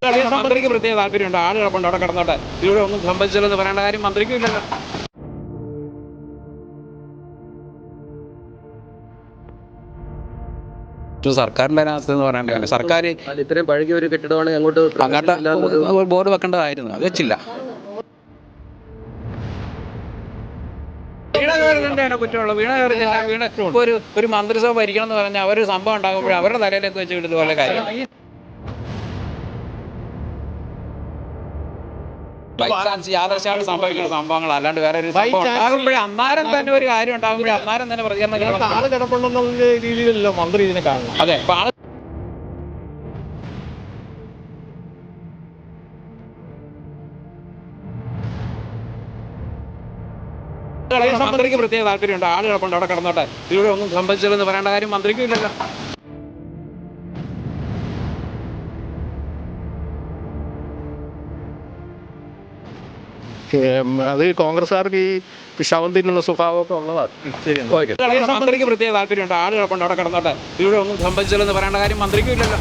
മന്ത്രിക്ക് പ്രത്യേക താല്പര്യമുണ്ട്. ആളുകളൊക്കെ അവിടെ കിടന്നോട്ടെ, ഇവിടെ ഒന്നും സംഭവിച്ചില്ലെന്ന് പറയേണ്ട കാര്യം മന്ത്രിക്കും ഇല്ലല്ലോ. സർക്കാരിന്റെ അവസ്ഥ എന്ന് പറയേണ്ടത്, സർക്കാർ ഇത്രയും പഴകിയ ഒരു കെട്ടിടമാണ് അങ്ങോട്ട് ബോർഡ് വെക്കേണ്ടതായിരുന്നു, അത് വെച്ചില്ല. കുറ്റമുള്ളൂ. ഒരു മന്ത്രിസഭ ഭരിക്കണം എന്ന് പറഞ്ഞാൽ അവരൊരു സംഭവം ഉണ്ടാകുമ്പോൾ അവരുടെ തലയിലേക്ക് വെച്ച് ഇതുപോലെ കാര്യം യാദർശാണ് സംഭവിക്കുന്ന സംഭവങ്ങൾ, അല്ലാണ്ട് വേറെ ഒരു സംഭവം ഉണ്ടാകുമ്പോഴേ അന്നേരം തന്നെ ഒരു കാര്യം ഉണ്ടാകുമ്പോഴേ അന്നേരം തന്നെ പ്രതികരണം ആള് കിടപ്പുണ്ടെന്നുള്ള രീതിയിലല്ലോ മന്ത്രി ഇതിനെ കാണണം. അതെ. മന്ത്രിക്ക് പ്രത്യേക താല്പര്യമുണ്ട്. ആളുകളൊക്കെ അവിടെ കിടന്നോട്ടെ, ഇവിടെ ഒന്നും സംഭവിച്ചില്ലെന്ന് പറയേണ്ട കാര്യം മന്ത്രിക്കും ഇല്ലല്ലോ. അത് കോൺഗ്രസ്സുകാർക്ക് ഈ പിഷാവന്തിനുള്ള സ്വഭാവമൊക്കെ ഉള്ളതാണ്. മന്ത്രിക്ക് പ്രത്യേക താല്പര്യമുണ്ട്. ആളുകളൊക്കെ അവിടെ കിടന്നോട്ടെ, ഇവിടെ ഒന്നും സംഭവിച്ചില്ലെന്ന് പറയേണ്ട കാര്യം മന്ത്രിക്കും ഇല്ലല്ലോ.